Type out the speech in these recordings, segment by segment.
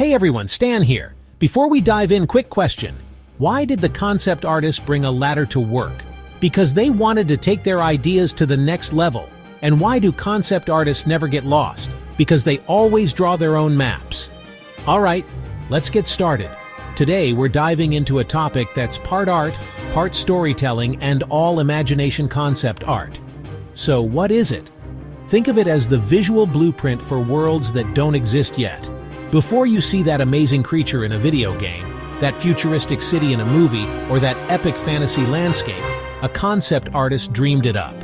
Hey everyone, Stan here. Before we dive in, quick question. Why did the concept artists bring a ladder to work? Because they wanted to take their ideas to the next level. And why do concept artists never get lost? Because they always draw their own maps. Alright, let's get started. Today we're diving into a topic that's part art, part storytelling, and all imagination concept art. So what is it? Think of it as the visual blueprint for worlds that don't exist yet. Before you see that amazing creature in a video game, that futuristic city in a movie, or that epic fantasy landscape, a concept artist dreamed it up.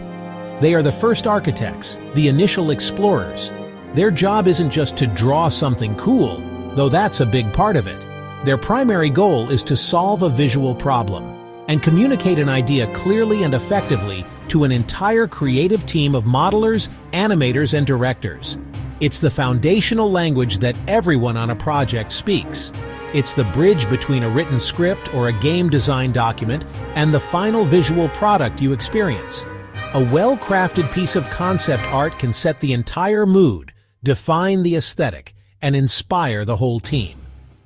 They are the first architects, the initial explorers. Their job isn't just to draw something cool, though that's a big part of it. Their primary goal is to solve a visual problem and communicate an idea clearly and effectively to an entire creative team of modelers, animators, and directors. It's the foundational language that everyone on a project speaks. It's the bridge between a written script or a game design document and the final visual product you experience. A well-crafted piece of concept art can set the entire mood, define the aesthetic, and inspire the whole team.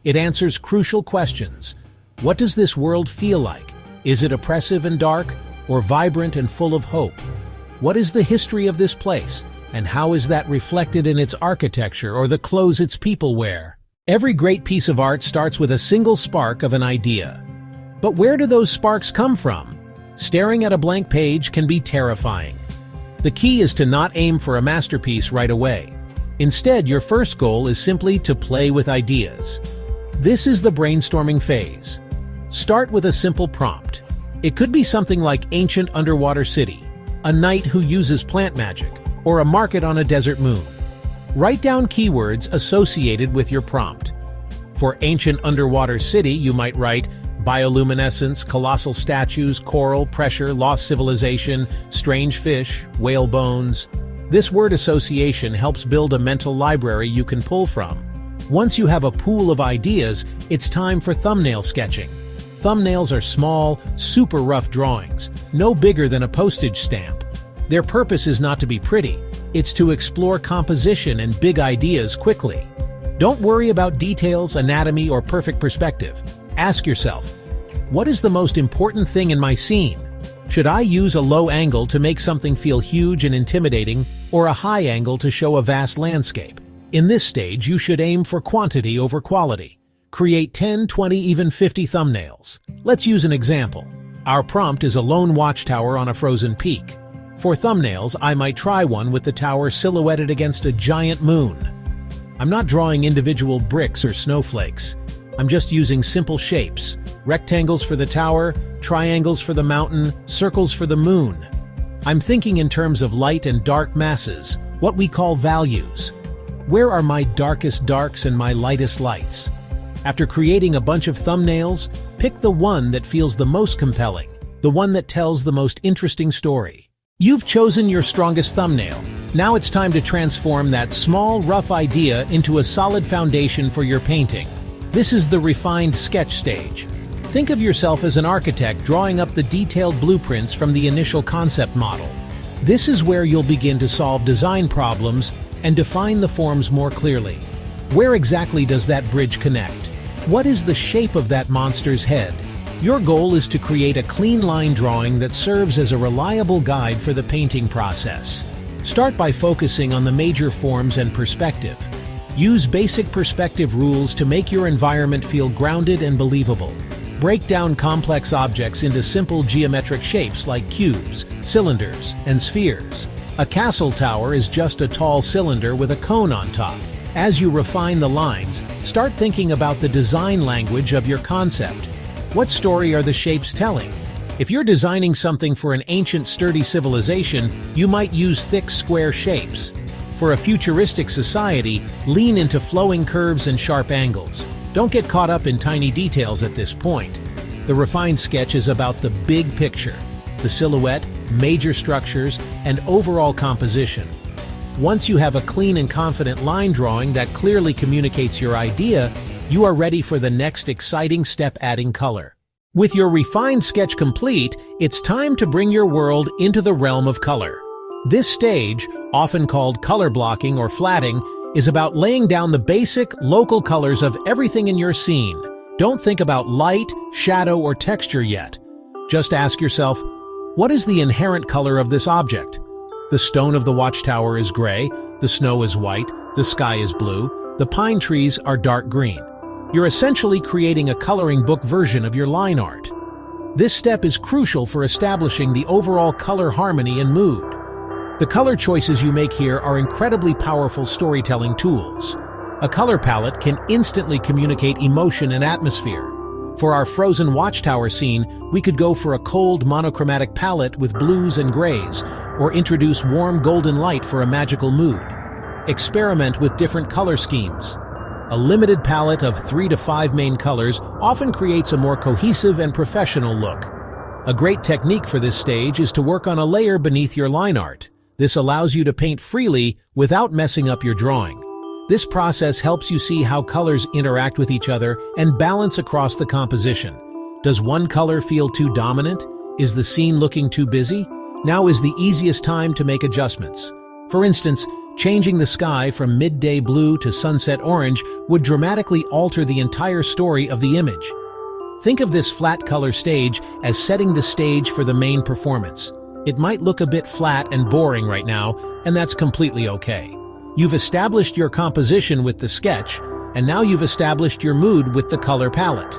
It answers crucial questions. What does this world feel like? Is it oppressive and dark, or vibrant and full of hope? What is the history of this place, and how is that reflected in its architecture or the clothes its people wear? Every great piece of art starts with a single spark of an idea. But where do those sparks come from? Staring at a blank page can be terrifying. The key is to not aim for a masterpiece right away. Instead, your first goal is simply to play with ideas. This is the brainstorming phase. Start with a simple prompt. It could be something like ancient underwater city, a knight who uses plant magic, or a market on a desert moon. Write down keywords associated with your prompt. For ancient underwater city, you might write bioluminescence, colossal statues, coral, pressure, lost civilization, strange fish, whale bones. This word association helps build a mental library you can pull from. Once you have a pool of ideas, it's time for thumbnail sketching. Thumbnails are small, super rough drawings, no bigger than a postage stamp. Their purpose is not to be pretty, it's to explore composition and big ideas quickly. Don't worry about details, anatomy, or perfect perspective. Ask yourself, what is the most important thing in my scene? Should I use a low angle to make something feel huge and intimidating, or a high angle to show a vast landscape? In this stage, you should aim for quantity over quality. Create 10, 20, even 50 thumbnails. Let's use an example. Our prompt is a lone watchtower on a frozen peak. For thumbnails, I might try one with the tower silhouetted against a giant moon. I'm not drawing individual bricks or snowflakes. I'm just using simple shapes. Rectangles for the tower, triangles for the mountain, circles for the moon. I'm thinking in terms of light and dark masses, what we call values. Where are my darkest darks and my lightest lights? After creating a bunch of thumbnails, pick the one that feels the most compelling, the one that tells the most interesting story. You've chosen your strongest thumbnail. Now it's time to transform that small, rough idea into a solid foundation for your painting. This is the refined sketch stage. Think of yourself as an architect drawing up the detailed blueprints from the initial concept model. This is where you'll begin to solve design problems and define the forms more clearly. Where exactly does that bridge connect? What is the shape of that monster's head? Your goal is to create a clean line drawing that serves as a reliable guide for the painting process. Start by focusing on the major forms and perspective. Use basic perspective rules to make your environment feel grounded and believable. Break down complex objects into simple geometric shapes like cubes, cylinders, and spheres. A castle tower is just a tall cylinder with a cone on top. As you refine the lines, start thinking about the design language of your concept. What story are the shapes telling? If you're designing something for an ancient, sturdy civilization, you might use thick, square shapes. For a futuristic society, lean into flowing curves and sharp angles. Don't get caught up in tiny details at this point. The refined sketch is about the big picture, the silhouette, major structures, and overall composition. Once you have a clean and confident line drawing that clearly communicates your idea, you are ready for the next exciting step: adding color. With your refined sketch complete, it's time to bring your world into the realm of color. This stage, often called color blocking or flatting, is about laying down the basic, local colors of everything in your scene. Don't think about light, shadow, or texture yet. Just ask yourself, what is the inherent color of this object? The stone of the watchtower is gray, the snow is white, the sky is blue, the pine trees are dark green. You're essentially creating a coloring book version of your line art. This step is crucial for establishing the overall color harmony and mood. The color choices you make here are incredibly powerful storytelling tools. A color palette can instantly communicate emotion and atmosphere. For our frozen watchtower scene, we could go for a cold monochromatic palette with blues and grays, or introduce warm golden light for a magical mood. Experiment with different color schemes. A limited palette of 3 to 5 main colors often creates a more cohesive and professional look. A great technique for this stage is to work on a layer beneath your line art. This allows you to paint freely without messing up your drawing. This process helps you see how colors interact with each other and balance across the composition. Does one color feel too dominant? Is the scene looking too busy? Now is the easiest time to make adjustments. For instance, changing the sky from midday blue to sunset orange would dramatically alter the entire story of the image. Think of this flat color stage as setting the stage for the main performance. It might look a bit flat and boring right now, and that's completely okay. You've established your composition with the sketch, and now you've established your mood with the color palette.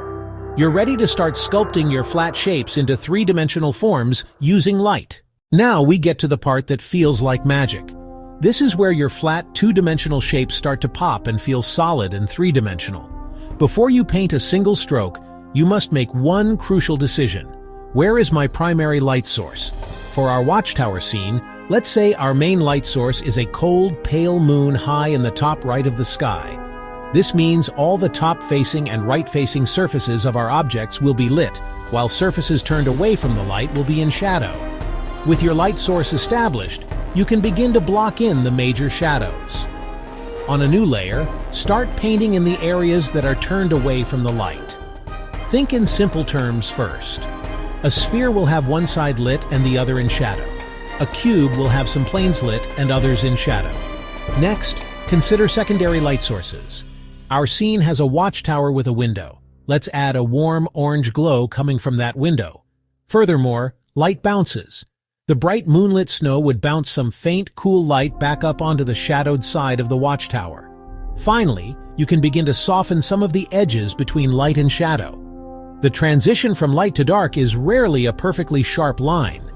You're ready to start sculpting your flat shapes into 3-dimensional forms using light. Now we get to the part that feels like magic. This is where your flat 2-dimensional shapes start to pop and feel solid and 3-dimensional. Before you paint a single stroke, you must make one crucial decision. Where is my primary light source? For our watchtower scene, let's say our main light source is a cold, pale moon high in the top right of the sky. This means all the top-facing and right-facing surfaces of our objects will be lit, while surfaces turned away from the light will be in shadow. With your light source established, you can begin to block in the major shadows. On a new layer, start painting in the areas that are turned away from the light. Think in simple terms first. A sphere will have one side lit and the other in shadow. A cube will have some planes lit and others in shadow. Next, consider secondary light sources. Our scene has a watchtower with a window. Let's add a warm orange glow coming from that window. Furthermore, light bounces. The bright moonlit snow would bounce some faint, cool light back up onto the shadowed side of the watchtower. Finally, you can begin to soften some of the edges between light and shadow. The transition from light to dark is rarely a perfectly sharp line.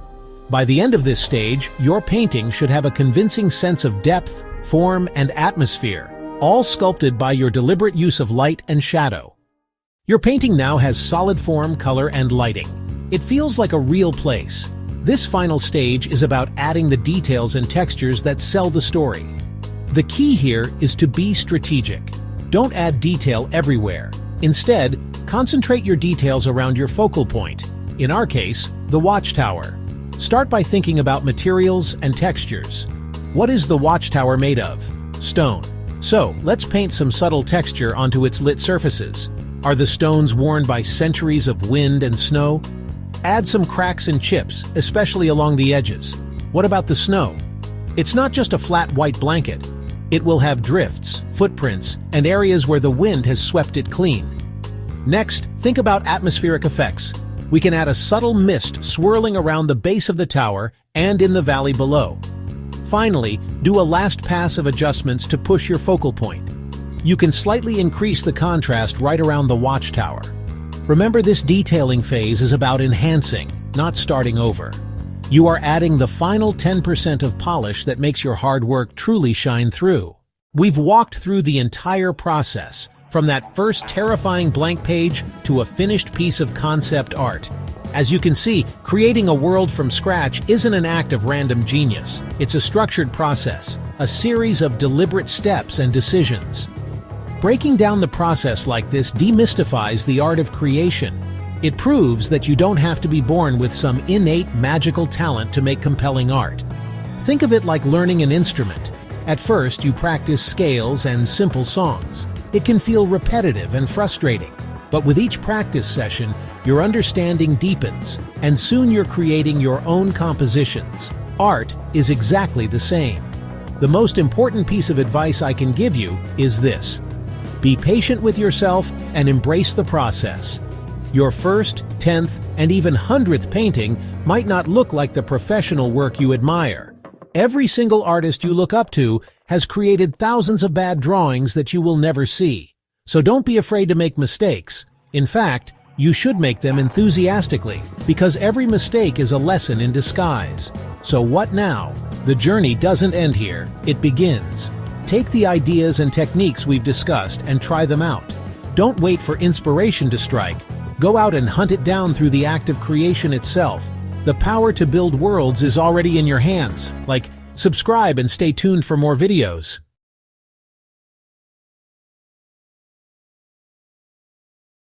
By the end of this stage, your painting should have a convincing sense of depth, form, and atmosphere, all sculpted by your deliberate use of light and shadow. Your painting now has solid form, color, and lighting. It feels like a real place. This final stage is about adding the details and textures that sell the story. The key here is to be strategic. Don't add detail everywhere. Instead, concentrate your details around your focal point. In our case, the watchtower. Start by thinking about materials and textures. What is the watchtower made of? Stone. So, let's paint some subtle texture onto its lit surfaces. Are the stones worn by centuries of wind and snow? Add some cracks and chips, especially along the edges. What about the snow? It's not just a flat white blanket. It will have drifts, footprints, and areas where the wind has swept it clean. Next, think about atmospheric effects. We can add a subtle mist swirling around the base of the tower and in the valley below. Finally, do a last pass of adjustments to push your focal point. You can slightly increase the contrast right around the watchtower. Remember, this detailing phase is about enhancing, not starting over. You are adding the final 10% of polish that makes your hard work truly shine through. We've walked through the entire process, from that first terrifying blank page to a finished piece of concept art. As you can see, creating a world from scratch isn't an act of random genius. It's a structured process, a series of deliberate steps and decisions. Breaking down the process like this demystifies the art of creation. It proves that you don't have to be born with some innate magical talent to make compelling art. Think of it like learning an instrument. At first, you practice scales and simple songs. It can feel repetitive and frustrating, but with each practice session, your understanding deepens, and soon you're creating your own compositions. Art is exactly the same. The most important piece of advice I can give you is this: be patient with yourself and embrace the process. Your first, 10th, and even 100th painting might not look like the professional work you admire. Every single artist you look up to has created thousands of bad drawings that you will never see. So don't be afraid to make mistakes. In fact, you should make them enthusiastically, because every mistake is a lesson in disguise. So what now? The journey doesn't end here, it begins. Take the ideas and techniques we've discussed and try them out. Don't wait for inspiration to strike. Go out and hunt it down through the act of creation itself. The power to build worlds is already in your hands. Subscribe and stay tuned for more videos.